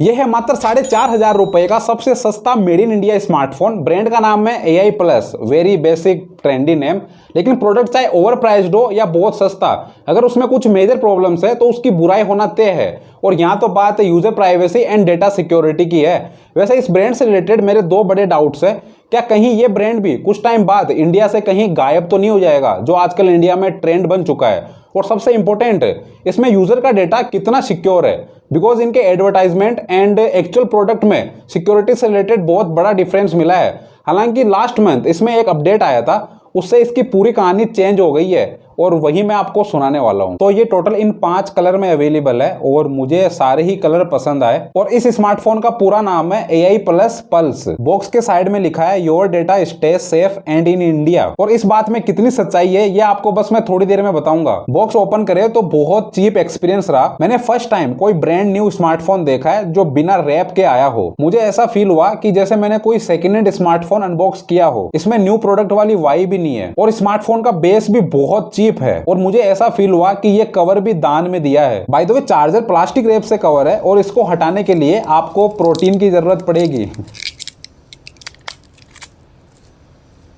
यह है मात्र 4,500 रुपए का सबसे सस्ता made in India smartphone. Brand का नाम है AI plus, very basic trendy name. लेकिन प्रोडक्ट चाहे ओवर प्राइस्ड हो या बहुत सस्ता, अगर उसमें कुछ मेजर प्रॉब्लम्स है तो उसकी बुराई होना तय है। और यहाँ तो बात user privacy and data security की है। वैसे इस ब्रांड से रिलेटेड मेरे दो बड़े डाउट्स है। क्या कहीं ये ब्रांड भी कुछ टाइम बाद इंडिया से कहीं गायब तो नहीं हो जाएगा, जो आजकल इंडिया में ट्रेंड बन चुका है? और सबसे इंपॉर्टेंट, इसमें यूजर का डेटा कितना सिक्योर है? बिकॉज इनके एडवर्टाइजमेंट एंड एक्चुअल प्रोडक्ट में सिक्योरिटी से रिलेटेड बहुत बड़ा डिफरेंस मिला है। हालांकि लास्ट मंथ इसमें एक अपडेट आया था, उससे इसकी पूरी कहानी चेंज हो गई है और वही मैं आपको सुनाने वाला हूं। तो ये टोटल इन 5 कलर में अवेलेबल है और मुझे सारे ही कलर पसंद आए। और इस स्मार्टफोन का पूरा नाम है AI प्लस पल्स। बॉक्स के साइड में लिखा है your data stay safe and in India. और इस बात में कितनी सच्चाई है ये आपको बस मैं थोड़ी देर में बताऊंगा। बॉक्स ओपन करे तो बहुत चीप एक्सपीरियंस रहा। मैंने फर्स्ट टाइम कोई ब्रांड न्यू स्मार्टफोन देखा है जो बिना रैप के आया हो। मुझे ऐसा फील हुआ कि जैसे मैंने कोई सेकेंड हैंड स्मार्टफोन अनबॉक्स किया हो। इसमें न्यू प्रोडक्ट वाली वाइब भी नहीं है और स्मार्टफोन का बेस भी बहुत चीप है। और मुझे ऐसा फील हुआ कि ये कवर भी दान में दिया है। By the way, charger plastic wrap से कवर है और इसको हटाने के लिए आपको प्रोटीन की जरूरत पड़ेगी।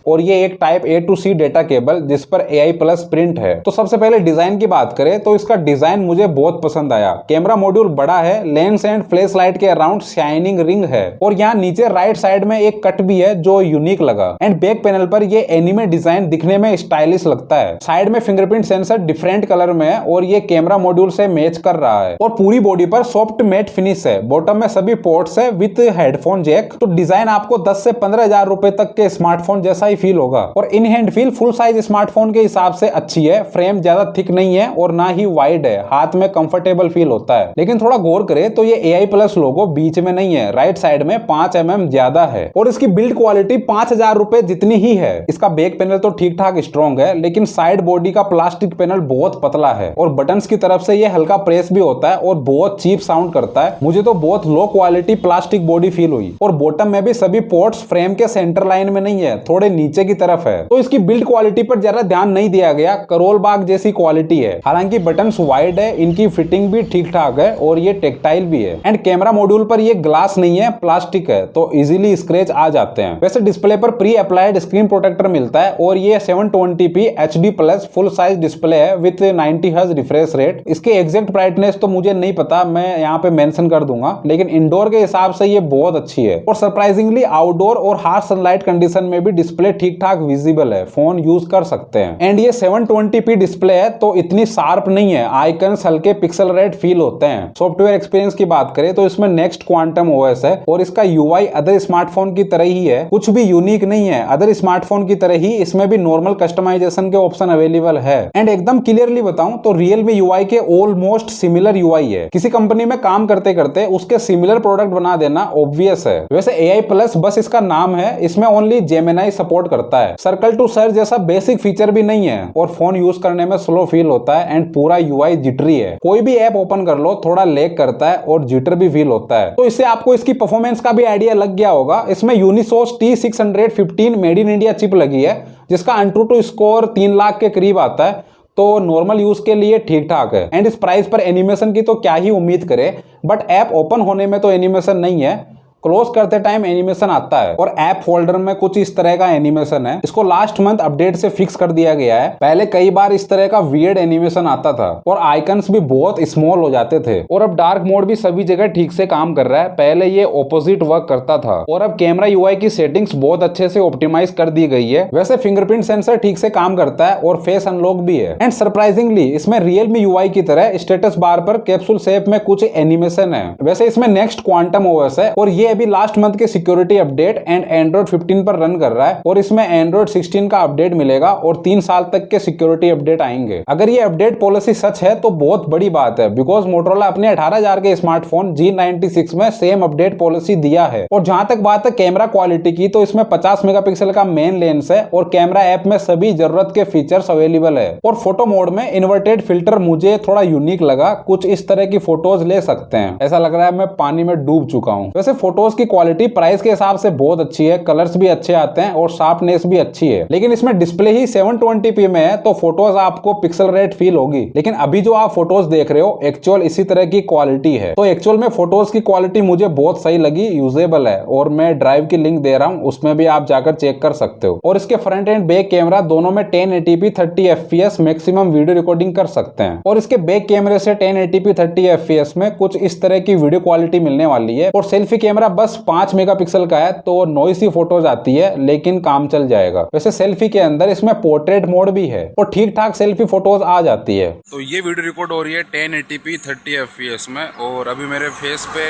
और ये एक type A to C data cable जिस पर AI प्लस प्रिंट है। तो सबसे पहले डिजाइन की बात करें तो इसका डिजाइन मुझे बहुत पसंद आया। कैमरा मॉड्यूल बड़ा है, लेंस एंड फ्लैश लाइट के अराउंड शाइनिंग रिंग है और यहाँ नीचे राइट साइड में एक कट भी है जो यूनिक लगा। एंड बैक पैनल पर ये एनिमे डिजाइन दिखने में स्टाइलिश लगता है। साइड में फिंगरप्रिंट सेंसर डिफरेंट कलर में है और ये कैमरा मॉड्यूल से मैच कर रहा है। और पूरी बॉडी पर सॉफ्ट मैट फिनिश है। बॉटम में सभी पोर्ट्स है विद हेडफोन जैक। तो डिजाइन आपको 10 से 15,000 रुपए तक के स्मार्टफोन जैसा ही फील होगा। और in hand feel full size smartphone के हिसाब से अच्छी है। फ्रेम ज्यादा थिक नहीं है और ना ही वाइड है, हाथ में कंफर्टेबल फील होता है। लेकिन थोड़ा गौर करें तो ये AI प्लस लोगो बीच में नहीं है, राइट साइड में 5 mm ज्यादा है। और इसकी बिल्ड क्वालिटी 5,000 रुपए जितनी ही है। इसका बैक पैनल तो ठीक ठाक स्ट्रॉन्ग है, लेकिन साइड बॉडी का प्लास्टिक पैनल बहुत पतला है और बटन्स की तरफ से ये हल्का प्रेस भी होता है और बहुत चीप साउंड करता है। मुझे तो बहुत low quality plastic body feel हुई। और बॉटम में भी सभी पोर्ट्स फ्रेम के सेंटर लाइन में नहीं है, थोड़े नीचे की तरफ है। तो इसकी बिल्ड क्वालिटी पर ज्यादा ध्यान नहीं दिया गया, करोल बाग जैसी क्वालिटी है। हालांकि बटन्स वाइड है, इनकी फिटिंग भी ठीक ठाक है और ये टेक्टाइल भी है। एंड कैमरा मॉड्यूल पर ये ग्लास नहीं है, प्लास्टिक है, तो इजीली स्क्रैच आ जाते हैं। वैसे डिस्प्ले पर प्री अप्लाइड स्क्रीन प्रोटेक्टर मिलता है और ये 720p HD plus full size display है विद 90 हर्ट्ज रिफ्रेश रेट। इसके एग्जैक्ट ब्राइटनेस तो मुझे नहीं पता, मैं यहाँ पे मेंशन कर दूंगा, लेकिन इंडोर के हिसाब से ये बहुत अच्छी है। और सरप्राइजिंगली आउटडोर और हार्श सनलाइट कंडीशन में भी डिस्प्ले ठीक ठाक विजिबल है, फोन यूज कर सकते हैं। एंड ये 720p डिस्प्ले है तो इतनी शार्प नहीं है, आइकन्स हल्के पिक्सल रेड फील होते हैं। सॉफ्टवेयर एक्सपीरियंस की बात करें तो इसमें नेक्स्ट क्वांटम OS है और इसका UI अदर स्मार्टफोन की तरह ही है, कुछ भी यूनिक नहीं है। अदर स्मार्टफोन की तरह ही इसमें भी नॉर्मल कस्टमाइजेशन के ऑप्शन अवेलेबल है। एंड एकदम क्लियरली बताऊं तो Realme UI के ऑलमोस्ट सिमिलर UI है। किसी कंपनी में काम करते करते उसके सिमिलर प्रोडक्ट बना देना ऑब्वियस है। वैसे AI प्लस बस इसका नाम है, इसमें ओनली Gemini सपोर्ट करता है। सर्कल टू सर्च जैसा बेसिक फीचर भी नहीं है और फोन यूज करने में स्लो फील होता है। एंड पूरा UI जिटरी है, कोई भी ऐप ओपन कर लो थोड़ा लैग करता है और जिटर भी फील होता है। तो इससे आपको इसकी परफॉर्मेंस का भी आइडिया लग गया होगा। इसमें यूनिसोस T615 made in India chip लगी है, जिसका AnTuTu स्कोर 3 लाख के करीब आता है, तो नॉर्मल यूज के लिए ठीक ठाक है। एंड इस प्राइस पर एनिमेशन की तो क्या ही उम्मीद करे, बट ऐप ओपन होने में तो एनिमेशन नहीं है, क्लोज करते टाइम एनिमेशन आता है। और ऐप फोल्डर में कुछ इस तरह का एनिमेशन है। इसको लास्ट मंथ अपडेट से फिक्स कर दिया गया है। पहले कई बार इस तरह का वियर्ड एनिमेशन आता था और आइकन्स भी बहुत स्मॉल हो जाते थे। और अब डार्क मोड भी सभी जगह ठीक से काम कर रहा है, पहले ये ऑपोजिट वर्क करता था। और अब कैमरा UI की सेटिंग्स बहुत अच्छे से ऑप्टिमाइज कर दी गई है। वैसे फिंगरप्रिंट सेंसर ठीक से काम करता है और फेस अनलॉक भी है। एंड सरप्राइजिंगली इसमें Realme UI की तरह स्टेटस बार पर कैप्सूल शेप में कुछ एनिमेशन है। वैसे इसमें नेक्स्ट क्वांटम OS है और ये अभी लास्ट मंथ के सिक्योरिटी अपडेट एंड Android 15 पर रन कर रहा है। और इसमें Android 16 का अपडेट मिलेगा और 3 साल तक के सिक्योरिटी अपडेट आएंगे। अगर ये अपडेट पॉलिसी सच है तो बहुत बड़ी बात है, बिकॉज मोटोरोला अपने 18,000 के स्मार्टफोन G96 में सेम अपडेट पॉलिसी दिया है। और जहां तक बात है कैमरा क्वालिटी की, तो इसमें 50 मेगापिक्सल का मेन लेंस है और कैमरा ऐप में सभी जरूरत के फीचर्स अवेलेबल है। और फोटो मोड में इन्वर्टेड फिल्टर मुझे थोड़ा यूनिक लगा, कुछ इस तरह की फोटोज ले सकते हैं। ऐसा लग रहा है मैं पानी में डूब चुका हूँ। वैसे फोटो फोटोज की क्वालिटी प्राइस के हिसाब से बहुत अच्छी है, कलर्स भी अच्छे आते हैं और शार्पनेस भी अच्छी है। लेकिन इसमें डिस्प्ले ही 720p में है तो फोटोज आपको पिक्सल रेट फील होगी। लेकिन अभी जो आप फोटोज देख रहे हो एक्चुअल इसी तरह की क्वालिटी है। तो एक्चुअल में फोटोज की क्वालिटी मुझे बहुत सही लगी, यूजेबल है। और मैं ड्राइव की लिंक दे रहा हूं, उसमें भी आप जाकर चेक कर सकते हो। और इसके फ्रंट एंड बैक कैमरा दोनों में 1080p 30fps maximum video recording कर सकते हैं। और इसके बैक कैमरे से 1080p 30fps में कुछ इस तरह की वीडियो क्वालिटी मिलने वाली है। और सेल्फी कैमरा बस 5 मेगापिक्सल का है तो नॉइसी फोटोज आती है, लेकिन काम चल जाएगा। वैसे सेल्फी के अंदर इसमें पोर्ट्रेट मोड भी है और ठीक ठाक सेल्फी फोटोज आ जाती है। तो ये वीडियो रिकॉर्ड हो रही है 1080p 30fps में और अभी मेरे फेस पे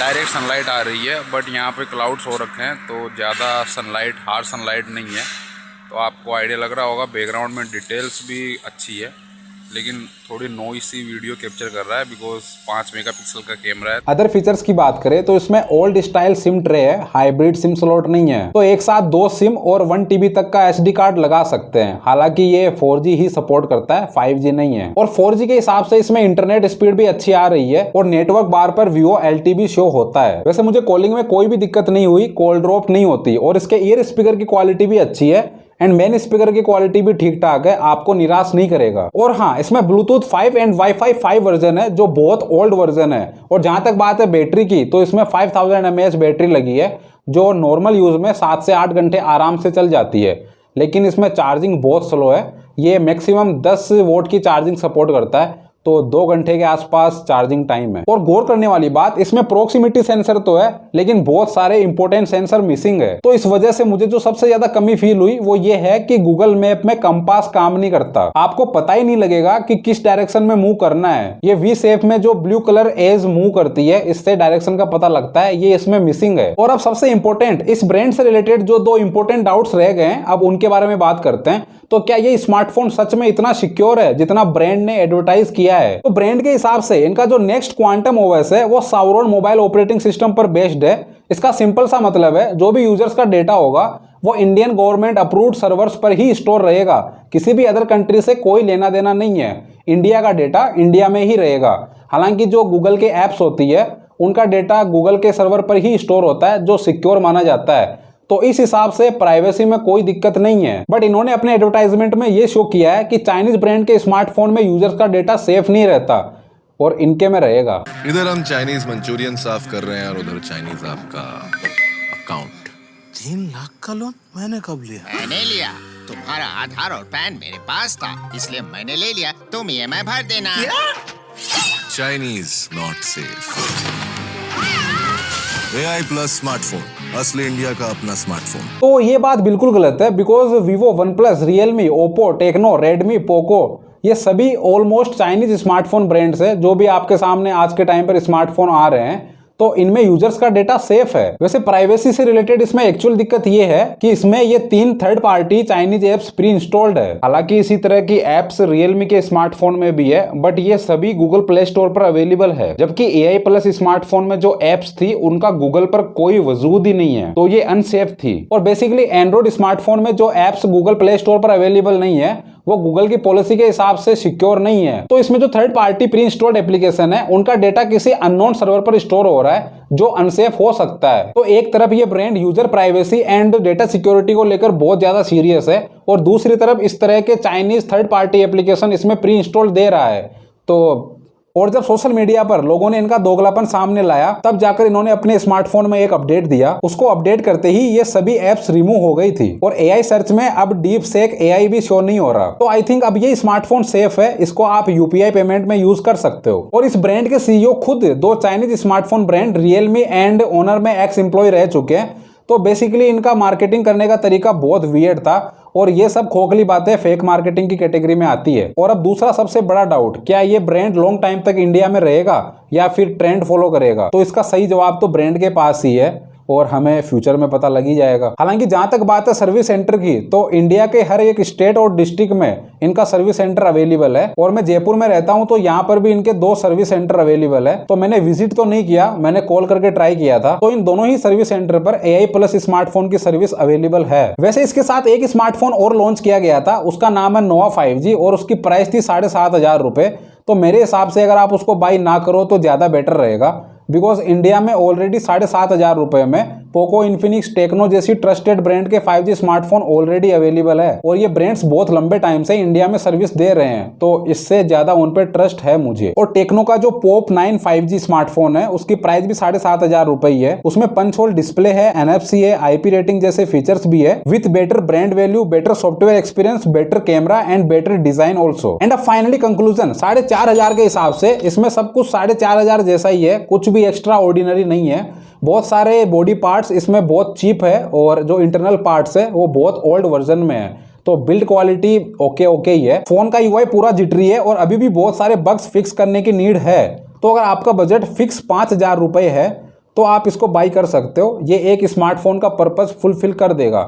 डायरेक्ट सनलाइट आ रही है, बट यहाँ पे क्लाउड्स हो रखे हैं तो ज़्यादा सनलाइट, हार्ड सनलाइट नहीं है। तो आपको आइडिया लग रहा होगा बैकग्राउंड में डिटेल्स भी अच्छी है, लेकिन थोड़ी नॉइसी वीडियो कैप्चर कर रहा है बिकॉज 5 मेगापिक्सल का कैमरा है। अदर फीचर्स की बात करें तो इसमें ओल्ड स्टाइल सिम ट्रे है, हाइब्रिड सिम स्लॉट नहीं है। तो एक साथ 2 सिम और 1 TB तक का SD कार्ड लगा सकते हैं। हालांकि ये 4G ही सपोर्ट करता है, 5G नहीं है। और 4G के हिसाब से इसमें इंटरनेट स्पीड भी अच्छी आ रही है और नेटवर्क बार पर Vivo LTE शो होता है। वैसे मुझे कॉलिंग में कोई भी दिक्कत नहीं हुई, कॉल ड्रॉप नहीं होती। और इसके ईयर स्पीकर की क्वालिटी भी अच्छी है एंड मेन स्पीकर की क्वालिटी भी ठीक ठाक है, आपको निराश नहीं करेगा। और हाँ, इसमें ब्लूटूथ 5 एंड वाईफाई 5 वर्जन है जो बहुत ओल्ड वर्जन है। और जहां तक बात है बैटरी की तो इसमें 5000 mAh बैटरी लगी है जो नॉर्मल यूज में 7 से 8 घंटे आराम से चल जाती है। लेकिन इसमें चार्जिंग बहुत स्लो है, ये मैक्सिमम 10 वोट की चार्जिंग सपोर्ट करता है तो 2 घंटे के आसपास चार्जिंग टाइम है। और गौर करने वाली बात, इसमें प्रोक्सिमिटी सेंसर तो है लेकिन बहुत सारे इंपॉर्टेंट सेंसर मिसिंग है। तो इस वजह से मुझे जो सबसे ज्यादा कमी फील हुई वो ये है कि गूगल मैप में कंपास काम नहीं करता, आपको पता ही नहीं लगेगा कि किस डायरेक्शन में मूव करना है। ये वी शेप में जो ब्लू कलर एज मूव करती है इससे डायरेक्शन का पता लगता है, ये इसमें मिसिंग है। और अब सबसे इंपॉर्टेंट, इस ब्रांड से रिलेटेड जो 2 इंपॉर्टेंट डाउट्स रह गए हैं, अब उनके बारे में बात करते हैं। तो क्या ये स्मार्टफोन सच में इतना सिक्योर है जितना ब्रांड ने एडवर्टाइज किया है? तो ब्रांड के हिसाब से इनका जो नेक्स्ट क्वांटम ओएस है वो सावरोन मोबाइल ऑपरेटिंग सिस्टम पर बेस्ड है। इसका सिंपल सा मतलब है जो भी यूजर्स का डेटा होगा वो इंडियन गवर्नमेंट अप्रूव्ड सर्वर्स पर ही स्टोर रहेगा, किसी भी अदर कंट्री से कोई लेना देना नहीं है। इंडिया का डेटा इंडिया में ही रहेगा। हालांकि जो गूगल के एप्स होती है उनका डेटा गूगल के सर्वर पर ही स्टोर होता है जो सिक्योर माना जाता है। तो इस हिसाब से प्राइवेसी में कोई दिक्कत नहीं है। बट इन्होंने अपने एडवर्टाइजमेंट में ये शो किया है कि चाइनीज ब्रांड के स्मार्टफोन में यूजर्स का डेटा सेफ नहीं रहता और इनके में रहेगा। इधर हम चाइनीज मंचूरियन साफ कर रहे हैं और उधर चाइनीज आपका अकाउंट। 3 लाख का लोन मैंने कब लिया? मैंने लिया, तुम्हारा आधार और पैन मेरे पास था इसलिए मैंने ले लिया, तुम EMI भर देना। Chinese not safe. AI plus smartphone, असली इंडिया का अपना स्मार्टफोन। तो ये बात बिल्कुल गलत है because Vivo, OnePlus, Realme, Oppo, Tecno, Redmi, Poco ये सभी ऑलमोस्ट चाइनीज स्मार्टफोन ब्रांड्स है जो भी आपके सामने आज के टाइम पर स्मार्टफोन आ रहे हैं। तो इनमें यूजर्स का डेटा सेफ है। वैसे प्राइवेसी से रिलेटेड इसमें एक्चुअल दिक्कत ये है कि इसमें ये 3 third party Chinese apps pre installed है। हालांकि इसी तरह की एप्स रियलमी के स्मार्टफोन में भी है बट ये सभी गूगल प्ले स्टोर पर अवेलेबल है। जबकि AI प्लस स्मार्टफोन में जो एप्स थी उनका गूगल पर कोई वजूद ही नहीं है, तो ये अनसेफ थी। और बेसिकली एंड्रॉइड स्मार्टफोन में जो एप्स गूगल प्ले स्टोर पर अवेलेबल नहीं है वो गूगल की पॉलिसी के हिसाब से सिक्योर नहीं है। तो इसमें जो third party pre installed application है उनका डेटा किसी अननोन सर्वर पर स्टोर हो रहा है जो अनसेफ हो सकता है। तो एक तरफ ये brand user privacy and data security को लेकर बहुत ज्यादा सीरियस है और दूसरी तरफ इस तरह के चाइनीज थर्ड पार्टी एप्लीकेशन इसमें प्री इंस्टॉल्ड दे रहा है। तो और जब सोशल मीडिया पर लोगों ने इनका दोगलापन सामने लाया तब जाकर इन्होंने अपने स्मार्टफोन में एक अपडेट दिया। उसको अपडेट करते ही ये सभी एप्स रिमूव हो गई थी और AI सर्च में अब डीप सेक AI भी शो नहीं हो रहा। तो आई थिंक अब ये स्मार्टफोन सेफ है, इसको आप UPI पेमेंट में यूज कर सकते हो। और इस ब्रांड के CEO खुद 2 Chinese smartphone brand Realme and owner में एक्स एम्प्लॉय रह चुके हैं। तो बेसिकली इनका मार्केटिंग करने का तरीका बहुत वियर्ड था और ये सब खोखली बातें फेक मार्केटिंग की कैटेगरी में आती है। और अब दूसरा सबसे बड़ा डाउट, क्या ये ब्रांड लॉन्ग टाइम तक इंडिया में रहेगा या फिर ट्रेंड फॉलो करेगा? तो इसका सही जवाब तो ब्रांड के पास ही है और हमें फ्यूचर में पता लग ही जाएगा। हालांकि जहां तक बात है सर्विस सेंटर की, तो इंडिया के हर एक स्टेट और डिस्ट्रिक्ट में इनका सर्विस सेंटर अवेलेबल है। और मैं जयपुर में रहता हूं तो यहाँ पर भी इनके 2 सर्विस सेंटर अवेलेबल है। तो मैंने विजिट तो नहीं किया, मैंने कॉल करके ट्राई किया था। तो इन दोनों ही सर्विस सेंटर पर AI प्लस स्मार्टफोन की सर्विस अवेलेबल है। वैसे इसके साथ एक स्मार्टफोन और लॉन्च किया गया था, उसका नाम है Nova 5G और उसकी प्राइस थी 7,500 रुपए। तो मेरे हिसाब से अगर आप उसको बाई ना करो तो ज्यादा बेटर रहेगा। बिकॉज इंडिया में ऑलरेडी 7,500 रुपए में पोको, इन्फिनिक्स, टेक्नो जैसी ट्रस्टेड ब्रांड के 5G स्मार्टफोन ऑलरेडी अवेलेबल है और ये ब्रांड्स बहुत लंबे टाइम से इंडिया में सर्विस दे रहे हैं, तो इससे ज्यादा उन पे ट्रस्ट है मुझे। और टेक्नो का जो पॉप 9 5G स्मार्टफोन है उसकी प्राइस भी 7,500 रुपए ही है। उसमें पंच होल डिस्प्ले है, NFC है, IP रेटिंग जैसे फीचर्स भी है, with better brand value, better software experience, better camera and better design also. And अब फाइनली कंक्लूजन, 4,500 के हिसाब से इसमें सब कुछ 4,500 जैसा ही है, कुछ भी एक्स्ट्रा ऑर्डिनरी नहीं है। बहुत सारे बॉडी पार्ट्स इसमें बहुत चीप है और जो इंटरनल पार्ट्स है वो बहुत ओल्ड वर्जन में है, तो बिल्ड क्वालिटी ओके ही है। फोन का UI पूरा जिटरी है और अभी भी बहुत सारे बग्स फिक्स करने की नीड है। तो अगर आपका बजट फिक्स 5,000 रुपए है तो आप इसको बाई कर सकते हो, ये एक स्मार्टफोन का पर्पस फुलफिल कर देगा।